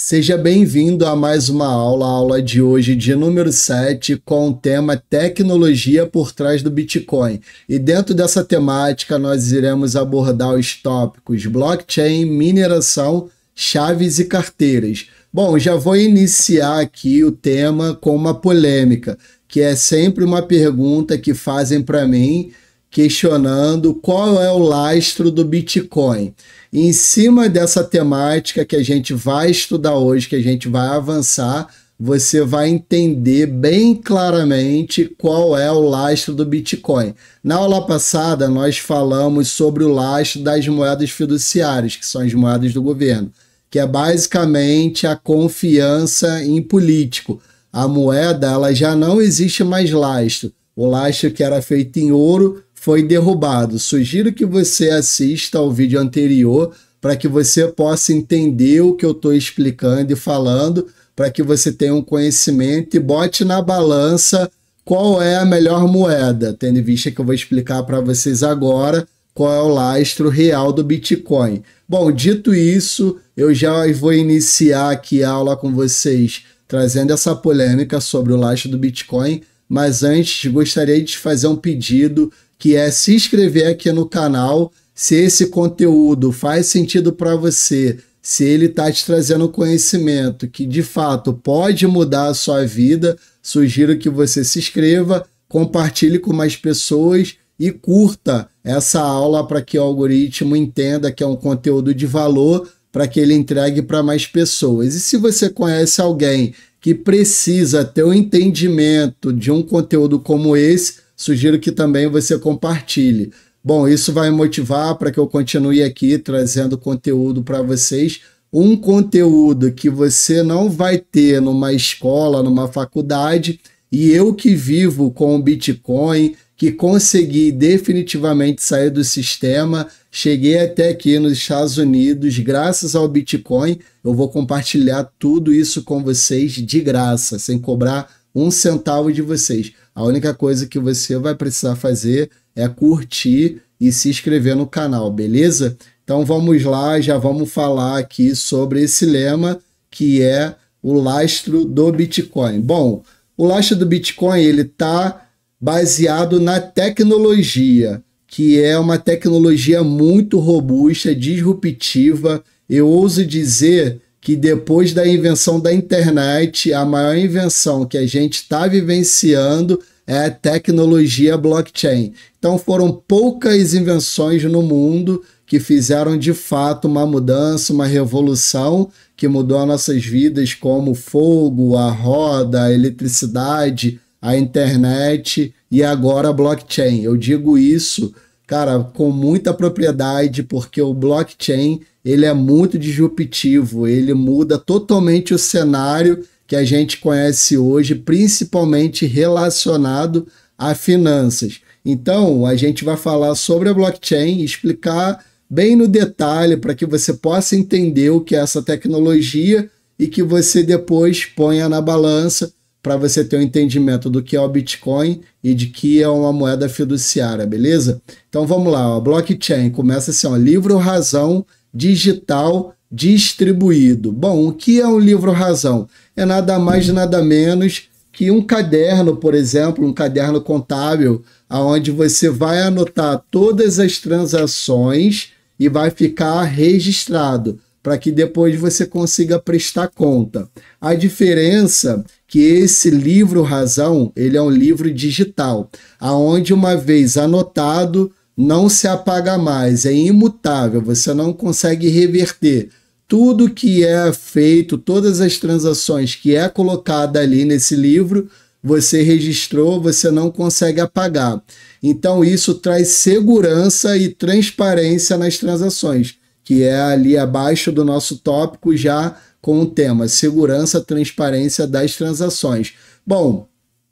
Seja bem-vindo a mais uma aula, a aula de hoje de número 7, com o tema Tecnologia por trás do Bitcoin. E dentro dessa temática nós iremos abordar os tópicos blockchain, mineração, chaves e carteiras. Bom, já vou iniciar aqui o tema com uma polêmica, que é sempre uma pergunta que fazem para mim, questionando qual é o lastro do Bitcoin. E em cima dessa temática que a gente vai estudar hoje, que a gente vai avançar, você vai entender bem claramente qual é o lastro do Bitcoin. Na aula passada, nós falamos sobre o lastro das moedas fiduciárias, que são as moedas do governo, que é basicamente a confiança em político. A moeda ela já não existe mais lastro. O lastro que era feito em ouro foi derrubado. Sugiro que você assista ao vídeo anterior para que você possa entender o que eu estou explicando e falando, para que você tenha um conhecimento e bote na balança qual é a melhor moeda, tendo em vista que eu vou explicar para vocês agora qual é o lastro real do Bitcoin. Bom, dito isso, eu já vou iniciar aqui a aula com vocês, trazendo essa polêmica sobre o lastro do Bitcoin, mas antes gostaria de fazer um pedido, que é se inscrever aqui no canal, se esse conteúdo faz sentido para você, se ele está te trazendo conhecimento que de fato pode mudar a sua vida, sugiro que você se inscreva, compartilhe com mais pessoas e curta essa aula para que o algoritmo entenda que é um conteúdo de valor, para que ele entregue para mais pessoas. E se você conhece alguém que precisa ter um entendimento de um conteúdo como esse, sugiro que também você compartilhe. Bom, isso vai me motivar para que eu continue aqui trazendo conteúdo para vocês. Um conteúdo que você não vai ter numa escola, numa faculdade, e eu que vivo com o Bitcoin, que consegui definitivamente sair do sistema, cheguei até aqui nos Estados Unidos, graças ao Bitcoin, eu vou compartilhar tudo isso com vocês de graça, sem cobrar um centavo de vocês. A única coisa que você vai precisar fazer é curtir e se inscrever no canal, beleza? Então vamos lá, já vamos falar aqui sobre esse lema que é o lastro do Bitcoin. Bom, o lastro do Bitcoin ele está baseado na tecnologia, que é uma tecnologia muito robusta, disruptiva. Eu ouso dizer que depois da invenção da internet, a maior invenção que a gente está vivenciando é a tecnologia blockchain. Então foram poucas invenções no mundo que fizeram de fato uma mudança, uma revolução que mudou as nossas vidas, como o fogo, a roda, a eletricidade, a internet e agora a blockchain. Eu digo isso, cara, com muita propriedade, porque o blockchain ele é muito disruptivo, ele muda totalmente o cenário que a gente conhece hoje, principalmente relacionado a finanças. Então, a gente vai falar sobre a blockchain, explicar bem no detalhe para que você possa entender o que é essa tecnologia e que você depois ponha na balança para você ter um entendimento do que é o Bitcoin e de que é uma moeda fiduciária, beleza? Então vamos lá, a blockchain começa assim, ó, livro-razão digital distribuído. Bom, o que é um livro-razão? É nada mais nada menos que um caderno, por exemplo, um caderno contábil, onde você vai anotar todas as transações e vai ficar registrado, para que depois você consiga prestar conta. A diferença que esse livro-razão, ele é um livro digital, aonde uma vez anotado, não se apaga mais, é imutável, você não consegue reverter. Tudo que é feito, todas as transações que é colocada ali nesse livro, você registrou, você não consegue apagar. Então isso traz segurança e transparência nas transações, que é ali abaixo do nosso tópico já com o tema segurança, transparência das transações. Bom,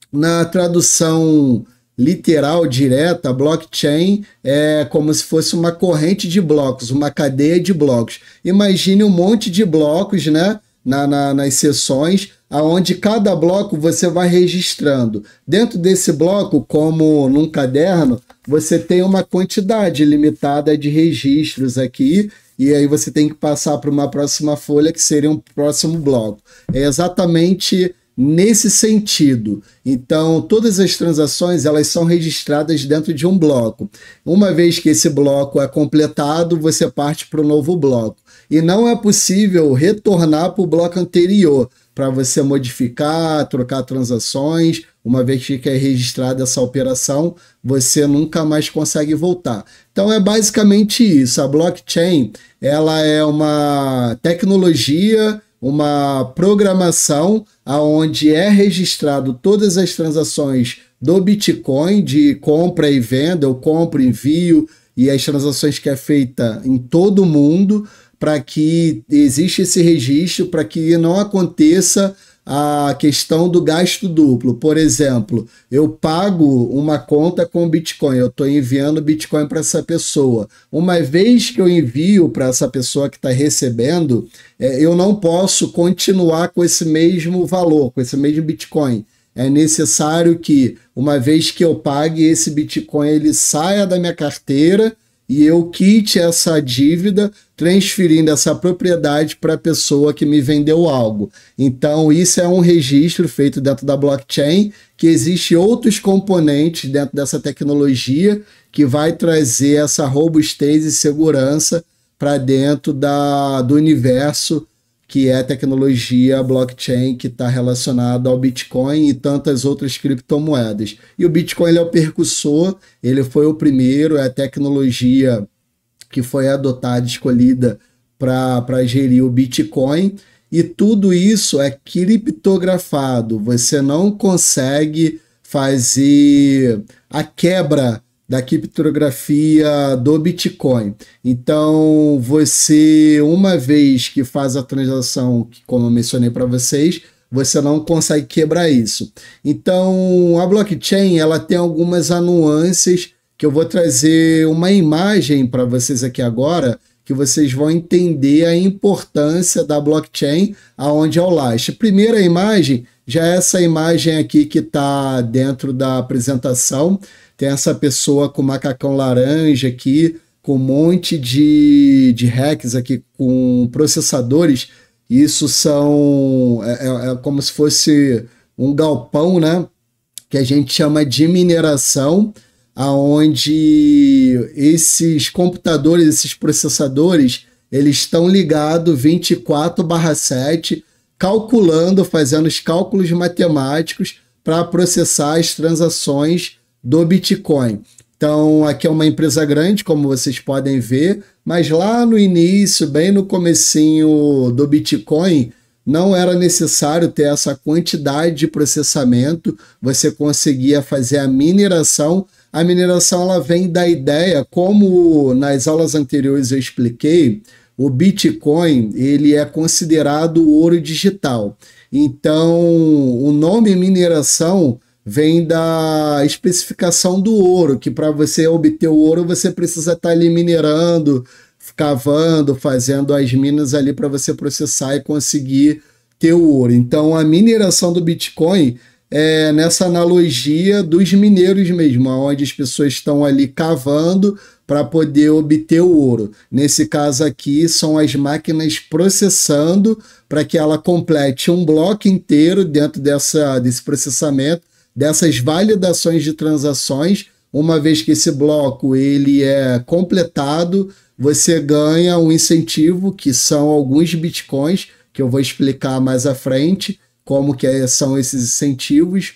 na tradução literal, direta, blockchain é como se fosse uma corrente de blocos, uma cadeia de blocos. Imagine um monte de blocos, né, nas seções, aonde cada bloco você vai registrando. Dentro desse bloco, como num caderno, você tem uma quantidade limitada de registros aqui, e aí você tem que passar para uma próxima folha, que seria um próximo bloco. É exatamente nesse sentido. Então, todas as transações elas são registradas dentro de um bloco. Uma vez que esse bloco é completado, você parte para o novo bloco. E não é possível retornar para o bloco anterior para você modificar, trocar transações. Uma vez que é registrada essa operação, você nunca mais consegue voltar. Então é basicamente isso. A blockchain, ela é uma tecnologia, uma programação aonde é registrado todas as transações do Bitcoin, de compra e venda, eu compro, envio, e as transações que é feita em todo o mundo, para que exista esse registro, para que não aconteça a questão do gasto duplo. Por exemplo, eu pago uma conta com Bitcoin, eu estou enviando Bitcoin para essa pessoa. Uma vez que eu envio para essa pessoa que está recebendo, eu não posso continuar com esse mesmo valor, com esse mesmo Bitcoin. É necessário que, uma vez que eu pague, esse Bitcoin ele saia da minha carteira e eu quite essa dívida, transferindo essa propriedade para a pessoa que me vendeu algo. Então, isso é um registro feito dentro da blockchain, que existe outros componentes dentro dessa tecnologia que vai trazer essa robustez e segurança para dentro do universo que é a tecnologia blockchain, que está relacionada ao Bitcoin e tantas outras criptomoedas. E o Bitcoin ele é o percussor, ele foi o primeiro, é a tecnologia que foi adotada, escolhida para gerir o Bitcoin, e tudo isso é criptografado. Você não consegue fazer a quebra da criptografia do Bitcoin. Então, você, uma vez que faz a transação, como eu mencionei para vocês, você não consegue quebrar isso. Então, a blockchain ela tem algumas nuances que eu vou trazer uma imagem para vocês aqui agora, que vocês vão entender a importância da blockchain aonde é o lastro. Primeira imagem, já é essa imagem aqui que está dentro da apresentação. Tem essa pessoa com macacão laranja aqui, com um monte de hacks aqui, com processadores. Isso são é como se fosse um galpão, né? Que a gente chama de mineração, aonde esses computadores, esses processadores, eles estão ligados 24/7, calculando, fazendo os cálculos matemáticos para processar as transações do Bitcoin. Então, aqui é uma empresa grande, como vocês podem ver, mas lá no início, bem no comecinho do Bitcoin, não era necessário ter essa quantidade de processamento, você conseguia fazer a mineração. A mineração ela vem da ideia, como nas aulas anteriores eu expliquei, o Bitcoin ele é considerado ouro digital. Então, o nome mineração vem da especificação do ouro, que para você obter o ouro você precisa estar ali minerando, cavando, fazendo as minas ali para você processar e conseguir ter o ouro. Então a mineração do Bitcoin é nessa analogia dos mineiros mesmo, onde as pessoas estão ali cavando para poder obter o ouro. Nesse caso aqui são as máquinas processando para que ela complete um bloco inteiro dentro desse processamento, dessas validações de transações. Uma vez que esse bloco ele é completado, você ganha um incentivo, que são alguns bitcoins, que eu vou explicar mais à frente, como que são esses incentivos,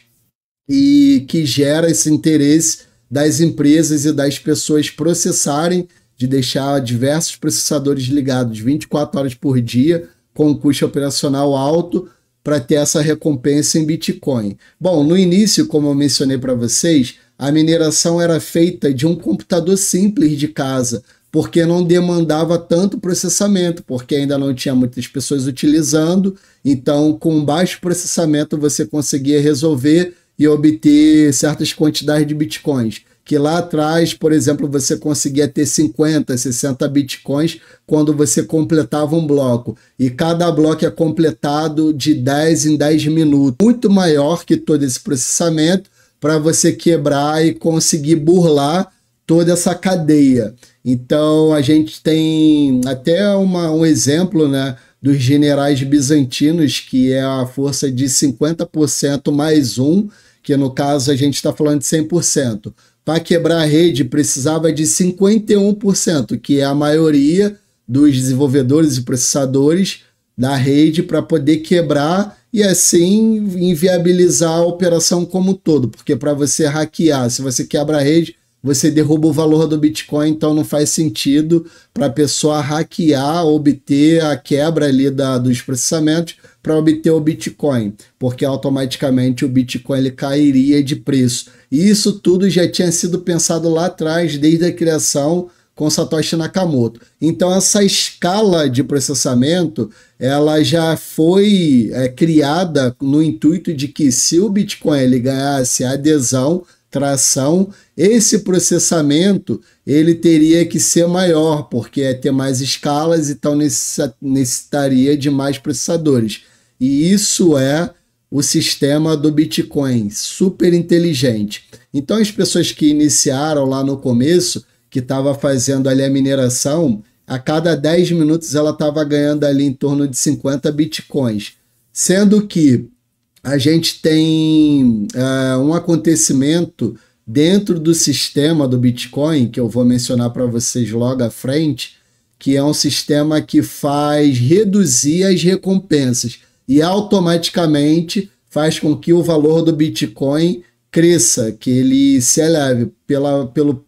e que gera esse interesse das empresas e das pessoas processarem, de deixar diversos processadores ligados 24 horas por dia, com um custo operacional alto, para ter essa recompensa em Bitcoin. Bom, no início, como eu mencionei para vocês, a mineração era feita de um computador simples de casa, porque não demandava tanto processamento, porque ainda não tinha muitas pessoas utilizando, então com baixo processamento você conseguia resolver e obter certas quantidades de bitcoins, que lá atrás, por exemplo, você conseguia ter 50, 60 bitcoins quando você completava um bloco, e cada bloco é completado de 10 em 10 minutos, muito maior que todo esse processamento, para você quebrar e conseguir burlar toda essa cadeia. Então a gente tem até um exemplo, né, dos generais bizantinos, que é a força de 50% mais um, que no caso a gente está falando de 100%. Para quebrar a rede precisava de 51%, que é a maioria dos desenvolvedores e processadores da rede, para poder quebrar e assim inviabilizar a operação como um todo, porque para você hackear, se você quebra a rede, você derruba o valor do Bitcoin, então não faz sentido para a pessoa hackear, obter a quebra ali dos processamentos para obter o Bitcoin, porque automaticamente o Bitcoin ele cairia de preço. E isso tudo já tinha sido pensado lá atrás, desde a criação com Satoshi Nakamoto. Então essa escala de processamento ela já foi criada no intuito de que se o Bitcoin ele ganhasse adesão, tração, esse processamento ele teria que ser maior, porque é ter mais escalas, então necessitaria de mais processadores. E isso é o sistema do Bitcoin, super inteligente. Então as pessoas que iniciaram lá no começo, que estava fazendo ali a mineração, a cada 10 minutos ela estava ganhando ali em torno de 50 Bitcoins. Sendo que a gente tem um acontecimento dentro do sistema do Bitcoin, que eu vou mencionar para vocês logo à frente, que é um sistema que faz reduzir as recompensas e automaticamente faz com que o valor do Bitcoin cresça, que ele se eleve pelo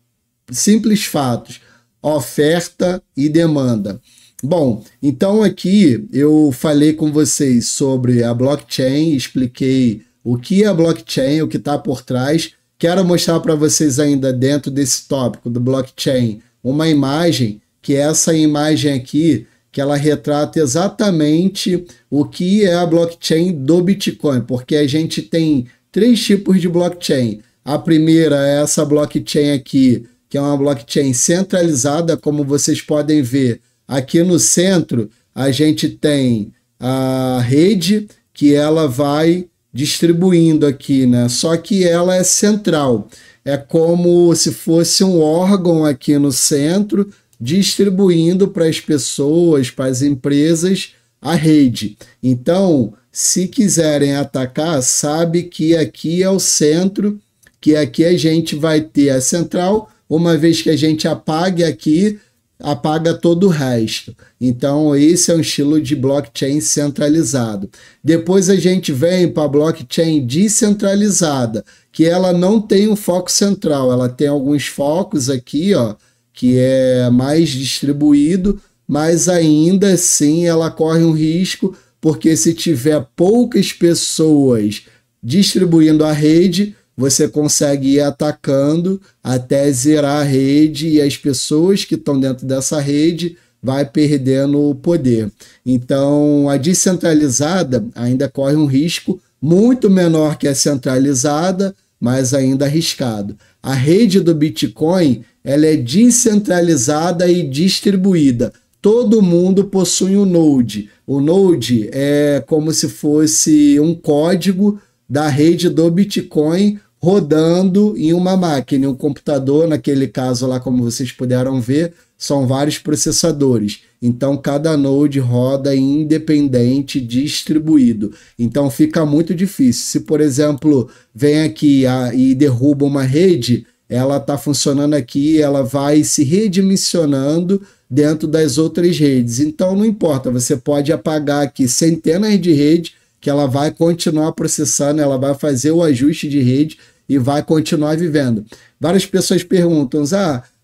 simples fatos, oferta e demanda. Bom, então aqui eu falei com vocês sobre a blockchain, expliquei o que é a blockchain, o que está por trás. Quero mostrar para vocês ainda dentro desse tópico do blockchain uma imagem, que é essa imagem aqui, que ela retrata exatamente o que é a blockchain do Bitcoin, porque a gente tem 3 tipos de blockchain. A primeira é essa blockchain aqui, que é uma blockchain centralizada, como vocês podem ver. Aqui no centro, a gente tem a rede, que ela vai distribuindo aqui, né? Só que ela é central. É como se fosse um órgão aqui no centro, distribuindo para as pessoas, para as empresas, a rede. Então, se quiserem atacar, sabe que aqui é o centro, que aqui a gente vai ter a central. Uma vez que a gente apague aqui, apaga todo o resto. Então, esse é um estilo de blockchain centralizado. Depois a gente vem para a blockchain descentralizada, que ela não tem um foco central, ela tem alguns focos aqui, ó, que é mais distribuído, mas ainda assim ela corre um risco, porque se tiver poucas pessoas distribuindo a rede, você consegue ir atacando até zerar a rede e as pessoas que estão dentro dessa rede vai perdendo o poder. Então, a descentralizada ainda corre um risco muito menor que a centralizada, mas ainda arriscado. A rede do Bitcoin ela é descentralizada e distribuída. Todo mundo possui um node. O node é como se fosse um código da rede do Bitcoin rodando em uma máquina, em um computador, naquele caso lá, como vocês puderam ver, são vários processadores. Então, cada node roda independente, distribuído. Então, fica muito difícil. Se, por exemplo, vem aqui e derruba uma rede, ela está funcionando aqui, ela vai se redimensionando dentro das outras redes. Então, não importa, você pode apagar aqui centenas de redes, que ela vai continuar processando, ela vai fazer o ajuste de rede e vai continuar vivendo. Várias pessoas perguntam,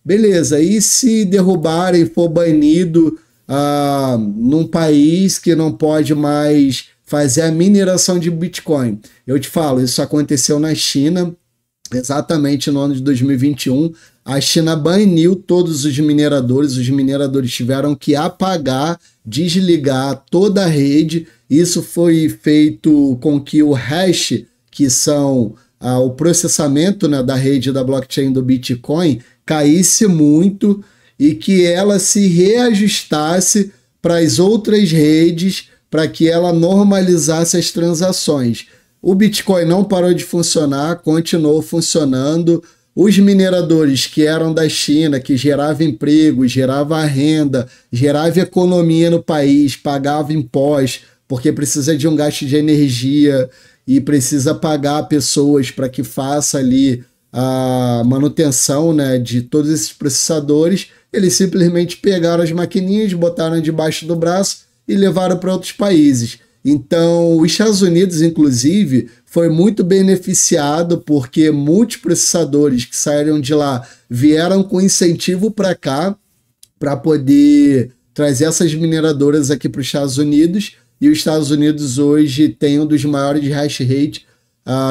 beleza, e se derrubarem, for banido num país que não pode mais fazer a mineração de Bitcoin? Eu te falo, isso aconteceu na China, exatamente no ano de 2021, a China baniu todos os mineradores tiveram que apagar, desligar toda a rede. Isso foi feito com que o hash, que são o processamento, né, da rede da blockchain do Bitcoin, caísse muito e que ela se reajustasse para as outras redes, para que ela normalizasse as transações. O Bitcoin não parou de funcionar, continuou funcionando. Os mineradores que eram da China, que gerava emprego, gerava renda, gerava economia no país, pagava impostos, porque precisa de um gasto de energia e precisa pagar pessoas para que faça ali a manutenção, né, de todos esses processadores. Eles simplesmente pegaram as maquininhas, botaram debaixo do braço e levaram para outros países. Então, os Estados Unidos, inclusive, foi muito beneficiado porque muitos processadores que saíram de lá vieram com incentivo para cá para poder trazer essas mineradoras aqui para os Estados Unidos. E os Estados Unidos hoje tem um dos maiores hash rate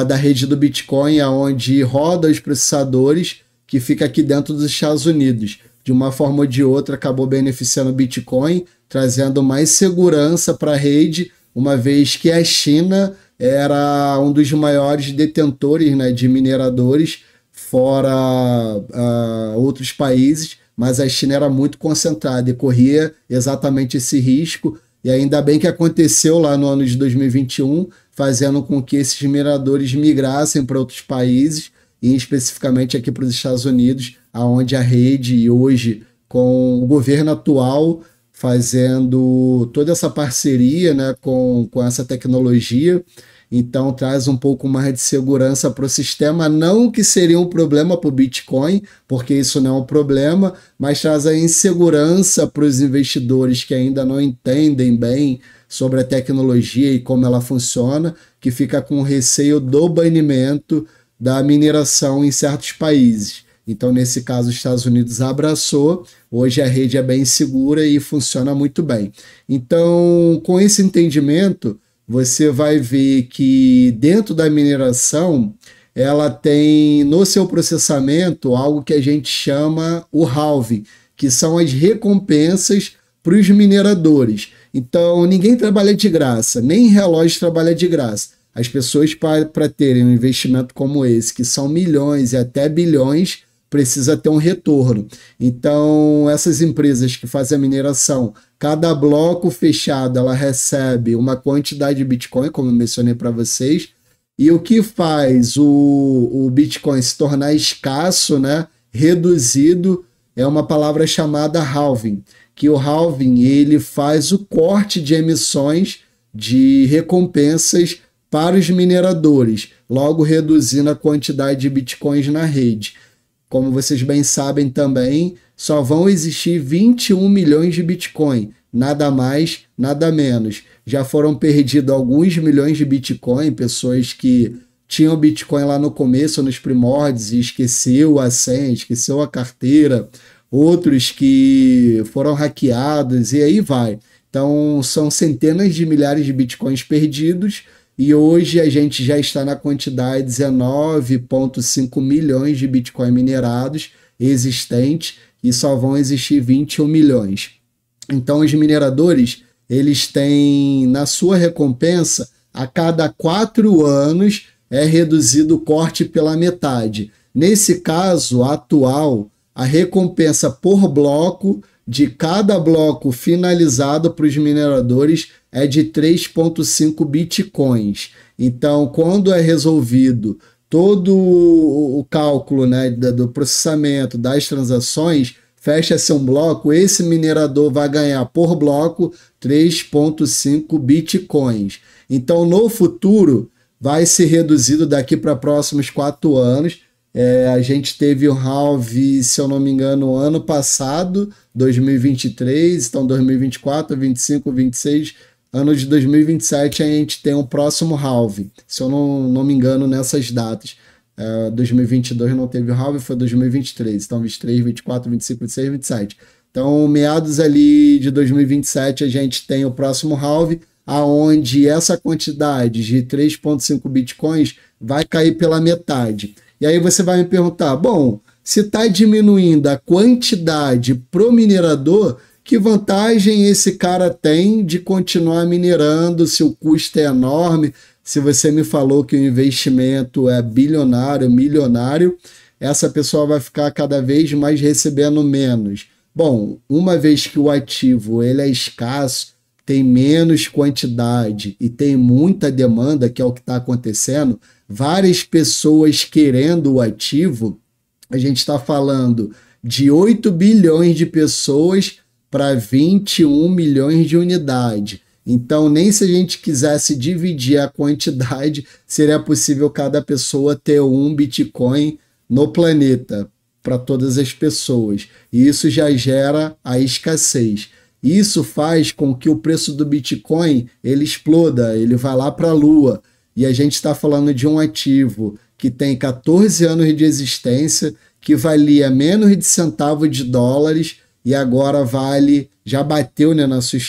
da rede do Bitcoin, onde roda os processadores, que fica aqui dentro dos Estados Unidos. De uma forma ou de outra, acabou beneficiando o Bitcoin, trazendo mais segurança para a rede, uma vez que a China era um dos maiores detentores, né, de mineradores, fora outros países, mas a China era muito concentrada e corria exatamente esse risco. E ainda bem que aconteceu lá no ano de 2021, fazendo com que esses mineradores migrassem para outros países, e especificamente aqui para os Estados Unidos, onde a rede hoje, com o governo atual, fazendo toda essa parceria, né, com essa tecnologia, então traz um pouco mais de segurança para o sistema, não que seria um problema para o Bitcoin, porque isso não é um problema, mas traz a insegurança para os investidores que ainda não entendem bem sobre a tecnologia e como ela funciona, que fica com receio do banimento da mineração em certos países. Então, nesse caso, os Estados Unidos abraçou, hoje a rede é bem segura e funciona muito bem. Então, com esse entendimento, você vai ver que dentro da mineração, ela tem no seu processamento algo que a gente chama o halving, que são as recompensas para os mineradores. Então, ninguém trabalha de graça, nem relógio trabalha de graça. As pessoas, para terem um investimento como esse, que são milhões e até bilhões, precisa ter um retorno. Então, essas empresas que fazem a mineração, cada bloco fechado, ela recebe uma quantidade de Bitcoin, como eu mencionei para vocês, e o que faz o Bitcoin se tornar escasso, né, reduzido, é uma palavra chamada halving, que o halving ele faz o corte de emissões de recompensas para os mineradores, logo reduzindo a quantidade de Bitcoins na rede. Como vocês bem sabem também, só vão existir 21 milhões de Bitcoin, nada mais, nada menos. Já foram perdidos alguns milhões de Bitcoin, pessoas que tinham Bitcoin lá no começo, nos primórdios, e esqueceu a senha, esqueceu a carteira, outros que foram hackeados, e aí vai. Então, são centenas de milhares de Bitcoins perdidos, e hoje a gente já está na quantidade de 19,5 milhões de Bitcoin minerados existentes e só vão existir 21 milhões. Então os mineradores, eles têm na sua recompensa, a cada 4 anos é reduzido o corte pela metade. Nesse caso atual, a recompensa por bloco de cada bloco finalizado para os mineradores é de 3,5 bitcoins. Então, quando é resolvido todo o cálculo, né, do processamento das transações, fecha-se um bloco, esse minerador vai ganhar por bloco 3,5 bitcoins. Então, no futuro, vai ser reduzido daqui para próximos 4 anos. A gente teve o halving, se eu não me engano, ano passado, 2023, então 2024, 25, 26, ano de 2027 a gente tem o próximo halving, se eu não me engano nessas datas. 2022 não teve o halving, foi 2023, então 23, 24, 25, 26, 27. Então, meados ali de 2027 a gente tem o próximo halving, aonde essa quantidade de 3,5 bitcoins vai cair pela metade. E aí você vai me perguntar, bom, se está diminuindo a quantidade pro minerador, que vantagem esse cara tem de continuar minerando se o custo é enorme? Se você me falou que o investimento é bilionário, milionário, essa pessoa vai ficar cada vez mais recebendo menos. Bom, uma vez que o ativo ele é escasso, tem menos quantidade e tem muita demanda, que é o que está acontecendo, várias pessoas querendo o ativo, a gente está falando de 8 bilhões de pessoas para 21 milhões de unidades. Então, nem se a gente quisesse dividir a quantidade, seria possível cada pessoa ter um Bitcoin no planeta, para todas as pessoas. E isso já gera a escassez. Isso faz com que o preço do Bitcoin ele exploda, ele vai lá para a lua. E a gente está falando de um ativo que tem 14 anos de existência, que valia menos de centavo de dólares e agora vale, já bateu, né, na sua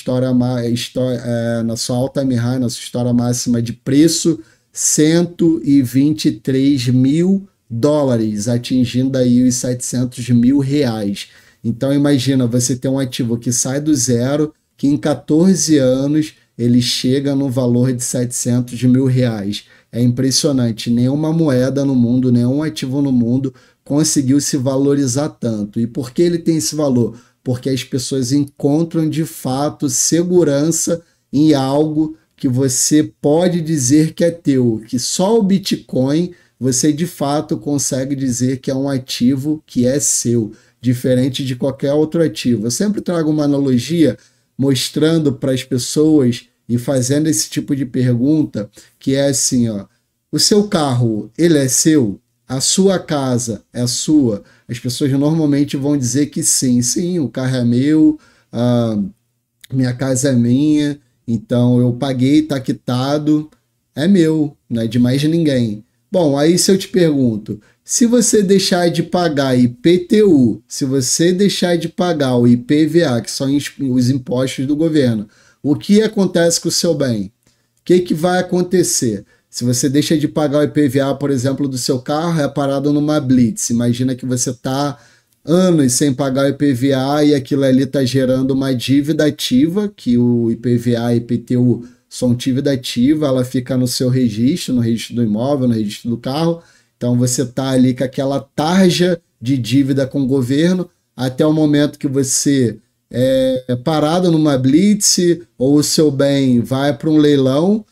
na sua all-time high, na sua história máxima de preço, 123 mil dólares, atingindo aí os 700 mil reais. Então imagina, você ter um ativo que sai do zero, que em 14 anos ele chega no valor de 700 mil reais. É impressionante, nenhuma moeda no mundo, nenhum ativo no mundo conseguiu se valorizar tanto. E por que ele tem esse valor? Porque as pessoas encontram de fato segurança em algo que você pode dizer que é teu, que só o Bitcoin você de fato consegue dizer que é um ativo que é seu, diferente de qualquer outro ativo. Eu sempre trago uma analogia mostrando para as pessoas e fazendo esse tipo de pergunta, que é assim, ó, o seu carro, ele é seu? A sua casa é sua? As pessoas normalmente vão dizer que sim, sim, o carro é meu, minha casa é minha, então eu paguei, está quitado, é meu, não é de mais de ninguém. Bom, aí se eu te pergunto, se você deixar de pagar IPTU, se você deixar de pagar o IPVA, que são os impostos do governo, o que acontece com o seu bem? O que vai acontecer? Se você deixa de pagar o IPVA, por exemplo, do seu carro, é parado numa blitz. Imagina que você está anos sem pagar o IPVA e aquilo ali está gerando uma dívida ativa, que o IPVA e IPTU são dívida ativa, ela fica no seu registro, no registro do imóvel, no registro do carro. Então você está ali com aquela tarja de dívida com o governo até o momento que você é parado numa blitz ou o seu bem vai para um leilão,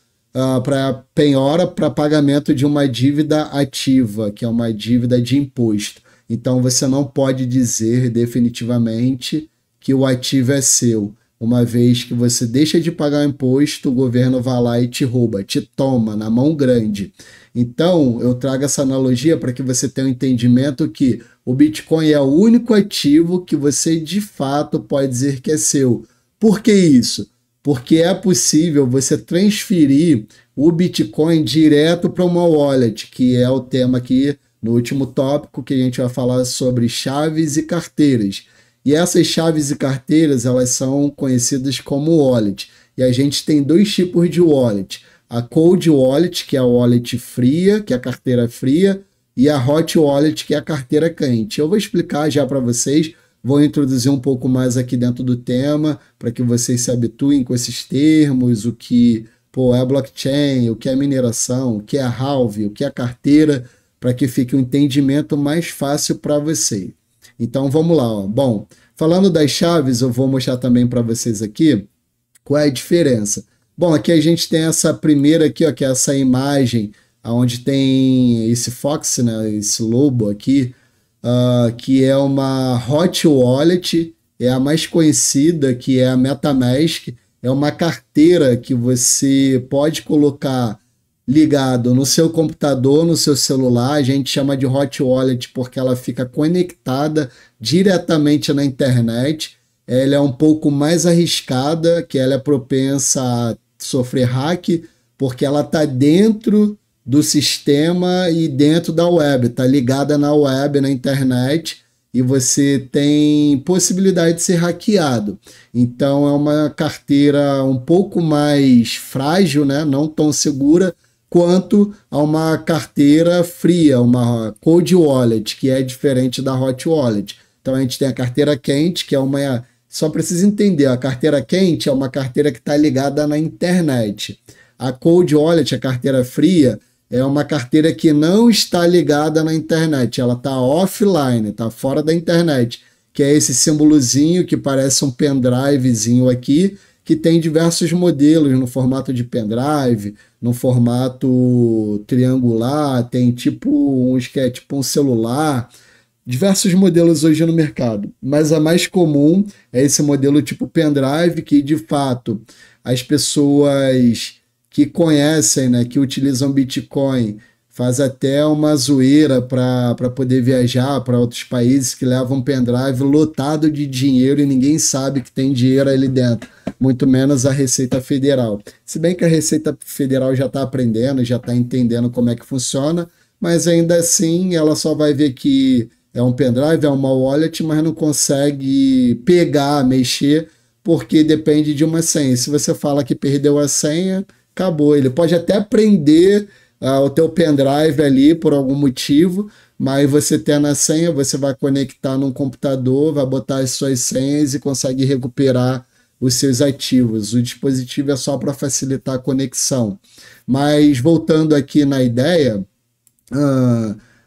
para penhora, para pagamento de uma dívida ativa, que é uma dívida de imposto. Então você não pode dizer definitivamente que o ativo é seu. Uma vez que você deixa de pagar o imposto, o governo vai lá e te rouba, te toma na mão grande. Então, eu trago essa analogia para que você tenha um entendimento que o Bitcoin é o único ativo que você de fato pode dizer que é seu. Por que isso? Porque é possível você transferir o Bitcoin direto para uma wallet, que é o tema aqui no último tópico, que a gente vai falar sobre chaves e carteiras. E essas chaves e carteiras, elas são conhecidas como wallet. E a gente tem dois tipos de wallet. A cold wallet, que é a wallet fria, que é a carteira fria, e a hot wallet, que é a carteira quente. Eu vou explicar já para vocês, vou introduzir um pouco mais aqui dentro do tema, para que vocês se habituem com esses termos, o que é blockchain, o que é mineração, o que é halving, o que é carteira, para que fique um entendimento mais fácil para vocês. Então vamos lá, ó. Bom, falando das chaves, eu vou mostrar também para vocês aqui qual é a diferença. Bom, aqui a gente tem essa primeira aqui, ó, que é essa imagem onde tem esse fox, né, esse lobo aqui, que é uma hot wallet, é a mais conhecida, que é a MetaMask, é uma carteira que você pode colocar ligado no seu computador, no seu celular. A gente chama de hot wallet porque ela fica conectada diretamente na internet. Ela é um pouco mais arriscada, que ela é propensa a sofrer hack, porque ela está dentro do sistema e dentro da web, está ligada na web, na internet, e você tem possibilidade de ser hackeado. Então é uma carteira um pouco mais frágil, né? Não tão segura, quanto a uma carteira fria, uma cold wallet, que é diferente da hot wallet. Então a gente tem a carteira quente, que é uma... Só precisa entender, a carteira quente é uma carteira que está ligada na internet. A cold wallet, a carteira fria, é uma carteira que não está ligada na internet, ela está offline, está fora da internet, que é esse símbolozinho que parece um pendrivezinho aqui, que tem diversos modelos no formato de pendrive, no formato triangular, tem tipo uns que é tipo um celular. diversos modelos hoje no mercado, mas a mais comum é esse modelo tipo pendrive, que de fato as pessoas que conhecem, né, que utilizam Bitcoin, faz até uma zoeira para poder viajar para outros países, que levam um pendrive lotado de dinheiro e ninguém sabe que tem dinheiro ali dentro, muito menos a Receita Federal. Se bem que a Receita Federal já está aprendendo, já está entendendo como é que funciona, mas ainda assim ela só vai ver que é um pendrive, é uma wallet, mas não consegue pegar, mexer, porque depende de uma senha. Se você fala que perdeu a senha, acabou. Ele pode até prender o teu pendrive ali por algum motivo, mas você tendo a senha, você vai conectar num computador, vai botar as suas senhas e consegue recuperar os seus ativos. O dispositivo é só para facilitar a conexão. Mas voltando aqui na ideia,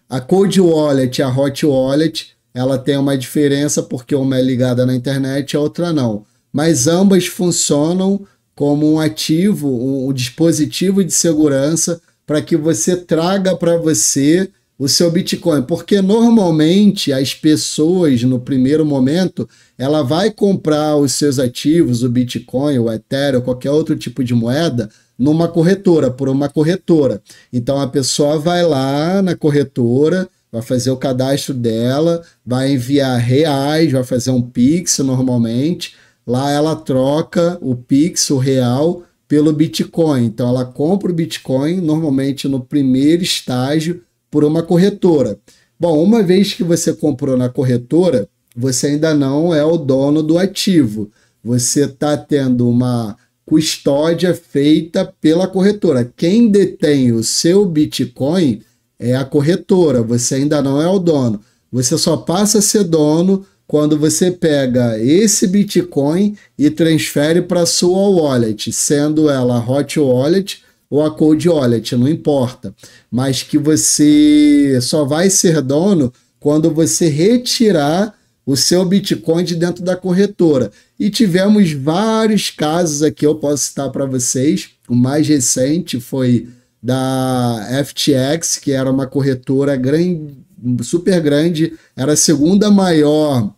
a Cold Wallet e a Hot Wallet, ela tem uma diferença porque uma é ligada na internet e a outra não. Mas ambas funcionam como um ativo, um dispositivo de segurança para que você traga para você o seu Bitcoin, porque normalmente as pessoas no primeiro momento ela vai comprar os seus ativos, o Bitcoin, o Ethereum, qualquer outro tipo de moeda, numa corretora, por uma corretora. Então a pessoa vai lá na corretora, vai fazer o cadastro dela, vai enviar reais, vai fazer um Pix normalmente, lá ela troca o Pix, o real, pelo Bitcoin. Então ela compra o Bitcoin, normalmente no primeiro estágio, por uma corretora. Bom, uma vez que você comprou na corretora, você ainda não é o dono do ativo. Você está tendo uma custódia feita pela corretora. Quem detém o seu Bitcoin é a corretora, você ainda não é o dono. Você só passa a ser dono quando você pega esse Bitcoin e transfere para a sua wallet, sendo ela a Hot Wallet ou a Cold Wallet, não importa. Mas que você só vai ser dono quando você retirar o seu Bitcoin de dentro da corretora. E tivemos vários casos aqui, eu posso citar para vocês. O mais recente foi da FTX, que era uma corretora grande, super grande, era a segunda maior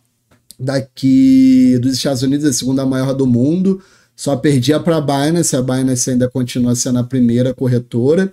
daqui dos Estados Unidos, a segunda maior do mundo, só perdia para a Binance ainda continua sendo a primeira corretora,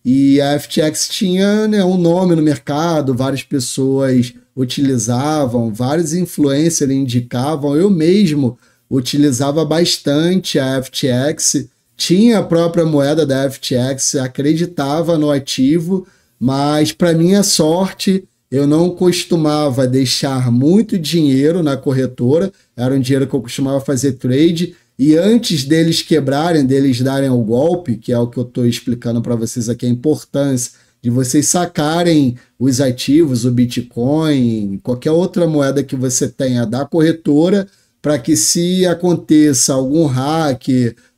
e a FTX tinha, né, um nome no mercado, várias pessoas utilizavam, vários influencers indicavam, eu mesmo utilizava bastante a FTX, tinha a própria moeda da FTX, acreditava no ativo, mas para minha sorte, eu não costumava deixar muito dinheiro na corretora, era um dinheiro que eu costumava fazer trade, e antes deles quebrarem, deles darem o golpe, que é o que eu estou explicando para vocês aqui, a importância de vocês sacarem os ativos, o Bitcoin, qualquer outra moeda que você tenha da corretora, para que se aconteça algum hack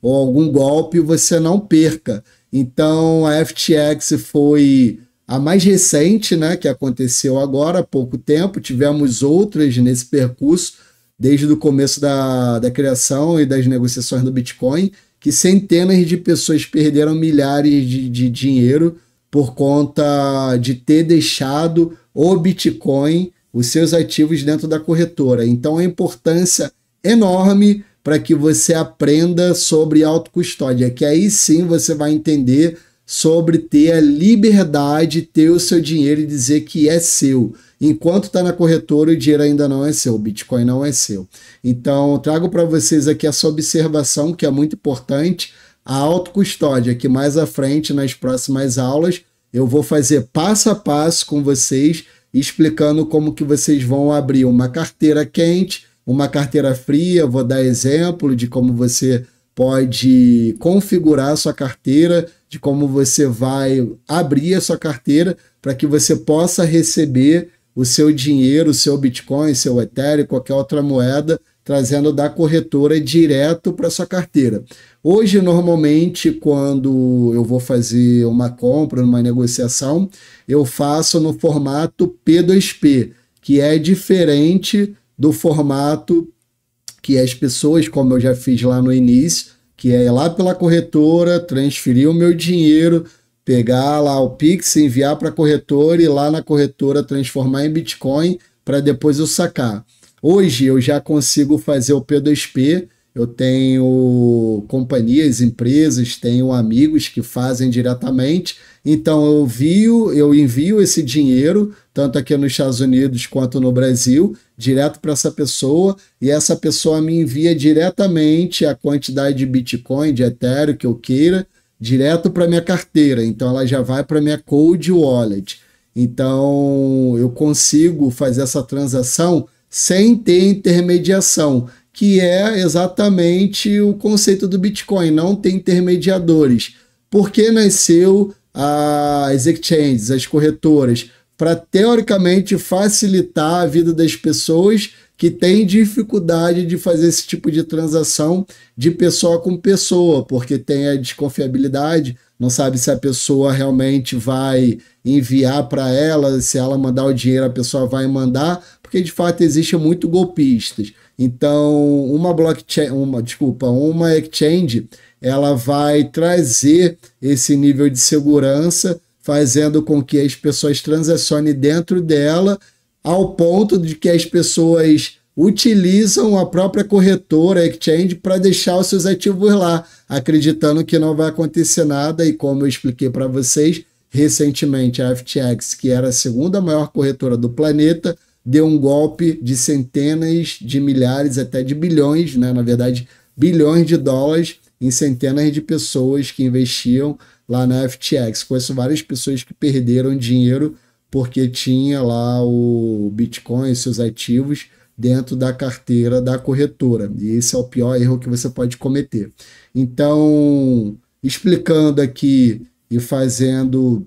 ou algum golpe, você não perca. Então a FTX foi a mais recente, né, que aconteceu agora há pouco tempo, tivemos outras nesse percurso, desde o começo da criação e das negociações do Bitcoin, que centenas de pessoas perderam milhares de dinheiro por conta de ter deixado o Bitcoin, os seus ativos dentro da corretora. Então a importância enorme para que você aprenda sobre autocustódia, que aí sim você vai entender sobre ter a liberdade, ter o seu dinheiro e dizer que é seu. Enquanto está na corretora, o dinheiro ainda não é seu, o Bitcoin não é seu. Então, trago para vocês aqui essa observação que é muito importante, a autocustódia, que mais à frente, nas próximas aulas, eu vou fazer passo a passo com vocês, explicando como que vocês vão abrir uma carteira quente, uma carteira fria, vou dar exemplo de como você pode configurar a sua carteira, de como você vai abrir a sua carteira para que você possa receber o seu dinheiro, o seu Bitcoin, seu Ethereum, qualquer outra moeda, trazendo da corretora direto para sua carteira. Hoje, normalmente, quando eu vou fazer uma compra, uma negociação, eu faço no formato P2P, que é diferente do formato que as pessoas, como eu já fiz lá no início, que é ir lá pela corretora, transferir o meu dinheiro pegar lá o Pix, enviar para a corretora e lá na corretora transformar em Bitcoin para depois eu sacar. Hoje eu já consigo fazer o P2P, eu tenho companhias, empresas, tenho amigos que fazem diretamente, então eu envio esse dinheiro, tanto aqui nos Estados Unidos quanto no Brasil, direto para essa pessoa, e essa pessoa me envia diretamente a quantidade de Bitcoin, de Ethereum que eu queira, direto para minha carteira, então ela já vai para minha Cold Wallet. Então eu consigo fazer essa transação sem ter intermediação, que é exatamente o conceito do Bitcoin, não tem intermediadores. Por que nasceu as exchanges, as corretoras? Para, teoricamente, facilitar a vida das pessoas que têm dificuldade de fazer esse tipo de transação de pessoa com pessoa, porque tem a desconfiabilidade, não sabe se a pessoa realmente vai enviar para ela, se ela mandar o dinheiro a pessoa vai mandar, porque de fato existem muito golpistas. Então, uma exchange, ela vai trazer esse nível de segurança, fazendo com que as pessoas transacionem dentro dela, ao ponto de que as pessoas utilizam a própria corretora, a exchange, para deixar os seus ativos lá, acreditando que não vai acontecer nada. E como eu expliquei para vocês, recentemente a FTX, que era a segunda maior corretora do planeta, deu um golpe de centenas de milhares, até de bilhões, né? Na verdade, bilhões de dólares em centenas de pessoas que investiam lá na FTX. Conheço várias pessoas que perderam dinheiro porque tinha lá o Bitcoin, seus ativos, dentro da carteira da corretora. E esse é o pior erro que você pode cometer. Então, explicando aqui e fazendo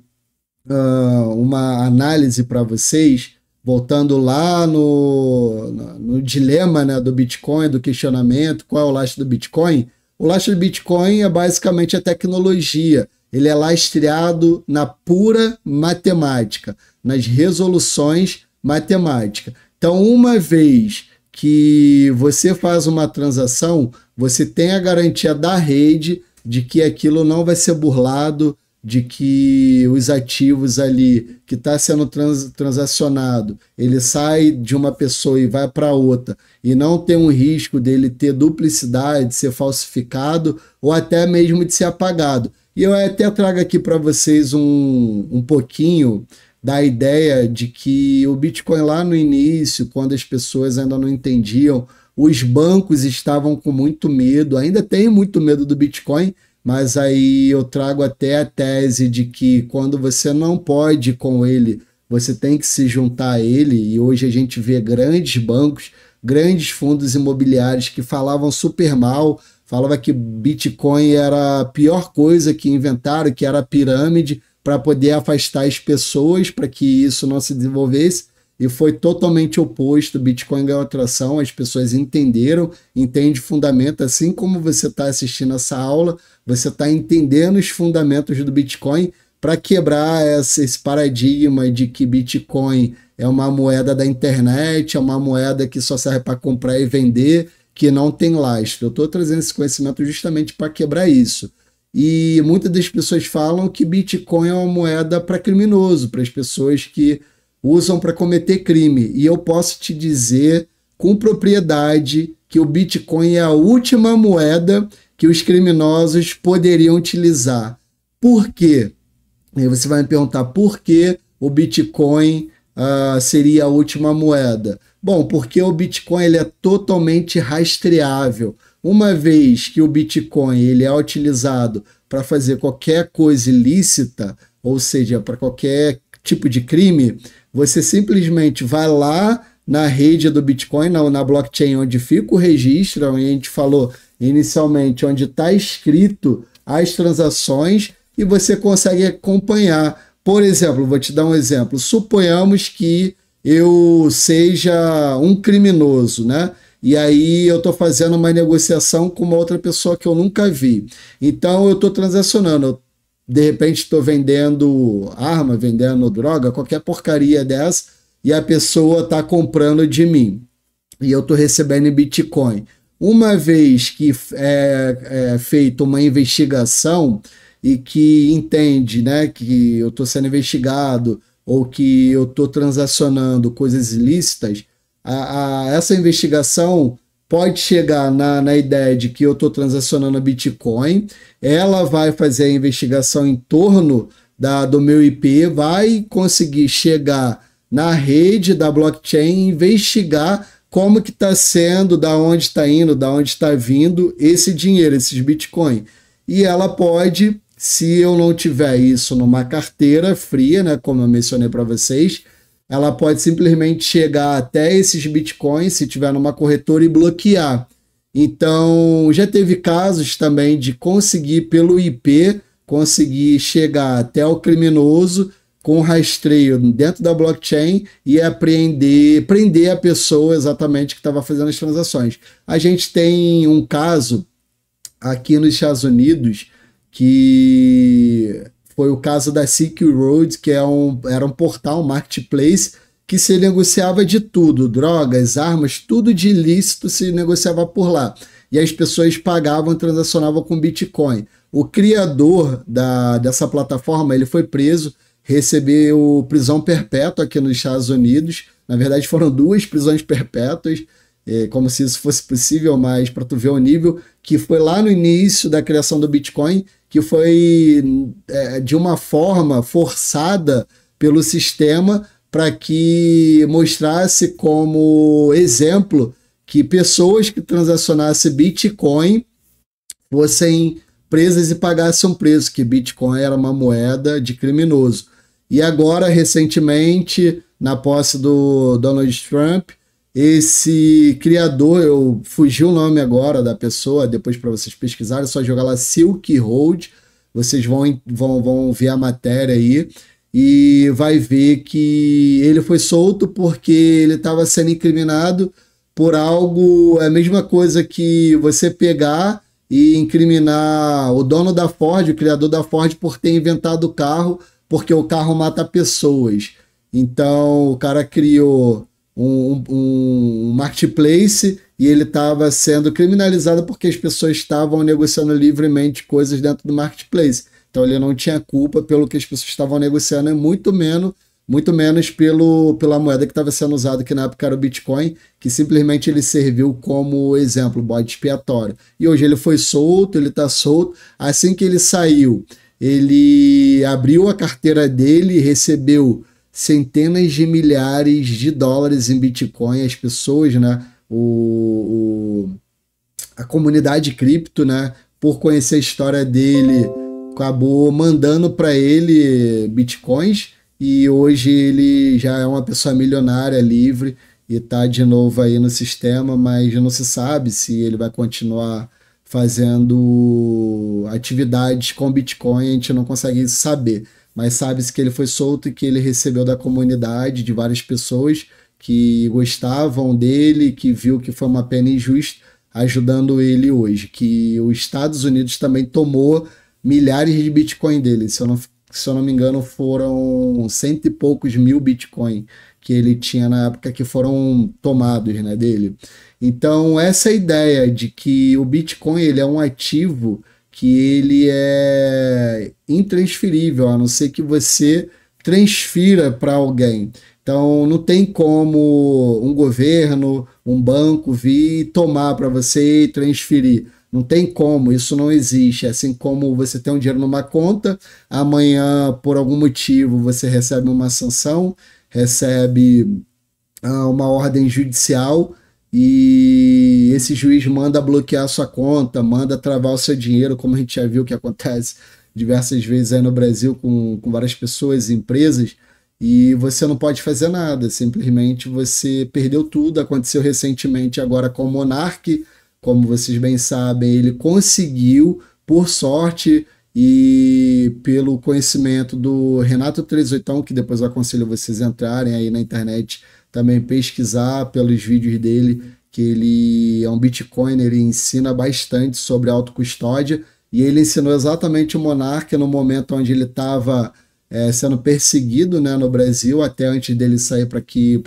uma análise para vocês, voltando lá no dilema, né, do Bitcoin, do questionamento, qual é o lastro do Bitcoin? O lastro do Bitcoin é basicamente a tecnologia. Ele é lastreado na pura matemática, nas resoluções matemáticas. Então, uma vez que você faz uma transação, você tem a garantia da rede de que aquilo não vai ser burlado, de que os ativos ali que está sendo transacionado, ele sai de uma pessoa e vai para outra, e não tem um risco dele ter duplicidade, de ser falsificado ou até mesmo de ser apagado. E eu até trago aqui para vocês um pouquinho da ideia de que o Bitcoin lá no início, quando as pessoas ainda não entendiam, os bancos estavam com muito medo, ainda tem muito medo do Bitcoin, mas aí eu trago até a tese de que quando você não pode ir com ele, você tem que se juntar a ele, e hoje a gente vê grandes bancos, grandes fundos imobiliários que falavam super mal, falava que Bitcoin era a pior coisa que inventaram, que era a pirâmide, para poder afastar as pessoas, para que isso não se desenvolvesse, e foi totalmente oposto. Bitcoin ganhou atração, as pessoas entenderam, entende fundamento, assim como você está assistindo essa aula, você está entendendo os fundamentos do Bitcoin para quebrar esse paradigma de que Bitcoin é uma moeda da internet, é uma moeda que só serve para comprar e vender, que não tem lastro. Eu estou trazendo esse conhecimento justamente para quebrar isso. E muitas das pessoas falam que Bitcoin é uma moeda para criminoso, para as pessoas que usam para cometer crime. E eu posso te dizer com propriedade que o Bitcoin é a última moeda que os criminosos poderiam utilizar. Por quê? E você vai me perguntar por que o Bitcoin seria a última moeda. Bom, porque o Bitcoin ele é totalmente rastreável. Uma vez que o Bitcoin ele é utilizado para fazer qualquer coisa ilícita, ou seja, para qualquer tipo de crime, você simplesmente vai lá na rede do Bitcoin, na blockchain onde fica o registro, onde a gente falou inicialmente, onde está escrito as transações, e você consegue acompanhar. Por exemplo, vou te dar um exemplo. Suponhamos que eu seja um criminoso, né? E aí eu estou fazendo uma negociação com uma outra pessoa que eu nunca vi. Então eu estou transacionando, eu, de repente estou vendendo arma, vendendo droga, qualquer porcaria dessa, e a pessoa está comprando de mim. E eu estou recebendo em Bitcoin. Uma vez que é feita uma investigação, e que entende, né, que eu estou sendo investigado ou que eu estou transacionando coisas ilícitas, essa investigação pode chegar na ideia de que eu estou transacionando Bitcoin, ela vai fazer a investigação em torno do meu IP, vai conseguir chegar na rede da blockchain e investigar como que está sendo, da onde está indo, da onde está vindo esse dinheiro, esses Bitcoin. E ela pode, se eu não tiver isso numa carteira fria, né, como eu mencionei para vocês, ela pode simplesmente chegar até esses Bitcoins, se tiver numa corretora, e bloquear. Então, já teve casos também de conseguir, pelo IP, conseguir chegar até o criminoso com rastreio dentro da blockchain e prender a pessoa exatamente que estava fazendo as transações. A gente tem um caso aqui nos Estados Unidos que foi o caso da Silk Road, que era um portal, um marketplace, que se negociava de tudo, drogas, armas, tudo de ilícito se negociava por lá. E as pessoas pagavam e transacionavam com Bitcoin. O criador dessa plataforma, ele foi preso, recebeu prisão perpétua aqui nos Estados Unidos. Na verdade, foram 2 prisões perpétuas, como se isso fosse possível, mas para tu ver o nível, que foi lá no início da criação do Bitcoin, que foi de uma forma forçada pelo sistema para que mostrasse como exemplo que pessoas que transacionassem Bitcoin fossem presas e pagassem um preço, que Bitcoin era uma moeda de criminoso. E agora, recentemente, na posse do Donald Trump, esse criador, eu fugi o nome agora da pessoa, depois para vocês pesquisarem, é só jogar lá Silk Road, vocês vão ver a matéria aí, e vai ver que ele foi solto porque ele estava sendo incriminado por algo, é a mesma coisa que você pegar e incriminar o dono da Ford, o criador da Ford, por ter inventado o carro, porque o carro mata pessoas. Então o cara criou um marketplace e ele estava sendo criminalizado porque as pessoas estavam negociando livremente coisas dentro do marketplace. Então ele não tinha culpa pelo que as pessoas estavam negociando, e muito menos pela moeda que estava sendo usada, que na época era o Bitcoin, que simplesmente ele serviu como exemplo, bode expiatório. E hoje ele foi solto, ele está solto. Assim que ele saiu, ele abriu a carteira dele e recebeu centenas de milhares de dólares em Bitcoin. As pessoas, né, a comunidade cripto, né, por conhecer a história dele, acabou mandando para ele Bitcoins, e hoje ele já é uma pessoa milionária, livre, e está de novo aí no sistema, mas não se sabe se ele vai continuar fazendo atividades com Bitcoin, a gente não consegue saber. Mas sabe-se que ele foi solto e que ele recebeu da comunidade, de várias pessoas que gostavam dele, que viu que foi uma pena injusta, ajudando ele hoje. Que os Estados Unidos também tomou milhares de Bitcoin dele. Se eu não me engano, foram 100 e poucos mil Bitcoin que ele tinha na época que foram tomados, né, dele. Então, essa ideia de que o Bitcoin ele é um ativo que ele é intransferível, a não ser que você transfira para alguém. Então, não tem como um governo, um banco vir e tomar para você e transferir. Não tem como, isso não existe. Assim como você tem um dinheiro numa conta, amanhã, por algum motivo, você recebe uma sanção, recebe uma ordem judicial, e esse juiz manda bloquear a sua conta, manda travar o seu dinheiro, como a gente já viu que acontece diversas vezes aí no Brasil com várias pessoas e empresas, e você não pode fazer nada, simplesmente você perdeu tudo. Aconteceu recentemente agora com o Monark, como vocês bem sabem, ele conseguiu, por sorte e pelo conhecimento do Renato 38, que depois eu aconselho vocês entrarem aí na internet, também pesquisar pelos vídeos dele, que ele é um Bitcoiner, ele ensina bastante sobre autocustódia, e ele ensinou exatamente o Monark no momento onde ele estava sendo perseguido, né, no Brasil, até antes dele sair para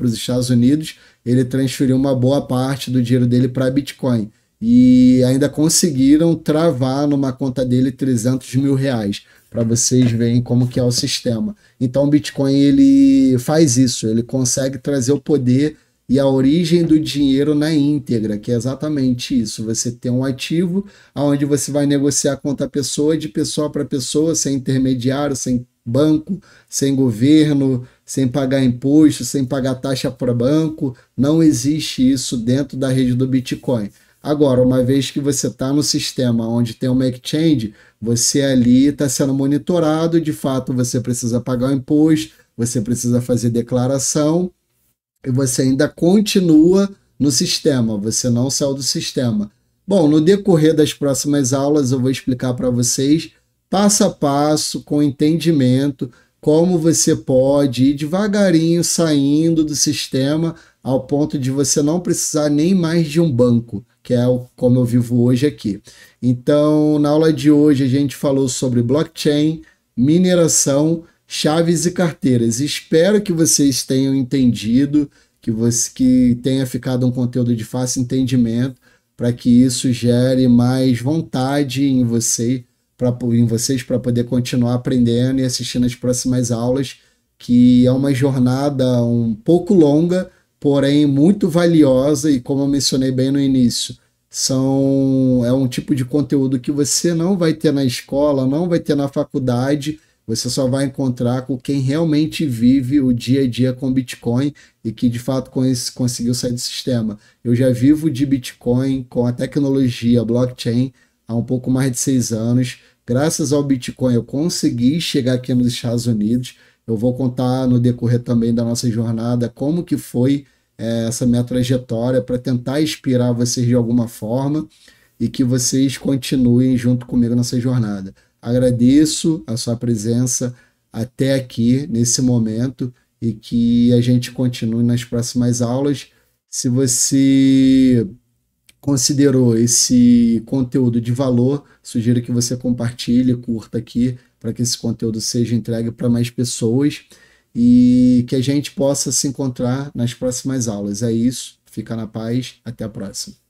os Estados Unidos. Ele transferiu uma boa parte do dinheiro dele para Bitcoin. e ainda conseguiram travar numa conta dele 300 mil reais, para vocês verem como que é o sistema. Então o Bitcoin ele faz isso, ele consegue trazer o poder e a origem do dinheiro na íntegra, que é exatamente isso. Você tem um ativo onde você vai negociar com outra pessoa, de pessoa para pessoa, sem intermediário, sem banco, sem governo, sem pagar imposto, sem pagar taxa para banco. Não existe isso dentro da rede do Bitcoin. Agora, uma vez que você está no sistema onde tem uma exchange, você ali está sendo monitorado, de fato você precisa pagar o imposto, você precisa fazer declaração, e você ainda continua no sistema, você não saiu do sistema. Bom, no decorrer das próximas aulas eu vou explicar para vocês, passo a passo, com entendimento, como você pode ir devagarinho saindo do sistema ao ponto de você não precisar nem mais de um banco, que é como eu vivo hoje aqui. Então, na aula de hoje a gente falou sobre blockchain, mineração, chaves e carteiras. Espero que vocês tenham entendido, que tenha ficado um conteúdo de fácil entendimento, para que isso gere mais vontade em vocês para poder continuar aprendendo e assistindo as próximas aulas, que é uma jornada um pouco longa, porém muito valiosa, e como eu mencionei bem no início, é um tipo de conteúdo que você não vai ter na escola, não vai ter na faculdade, você só vai encontrar com quem realmente vive o dia a dia com Bitcoin e que de fato conseguiu sair do sistema. Eu já vivo de Bitcoin com a tecnologia blockchain há um pouco mais de 6 anos. Graças ao Bitcoin eu consegui chegar aqui nos Estados Unidos. Eu vou contar no decorrer também da nossa jornada como que foi essa minha trajetória, para tentar inspirar vocês de alguma forma e que vocês continuem junto comigo nessa jornada. Agradeço a sua presença até aqui, nesse momento, e que a gente continue nas próximas aulas. Se você considerou esse conteúdo de valor, sugiro que você compartilhe, curta aqui, para que esse conteúdo seja entregue para mais pessoas e que a gente possa se encontrar nas próximas aulas. É isso, fica na paz, até a próxima.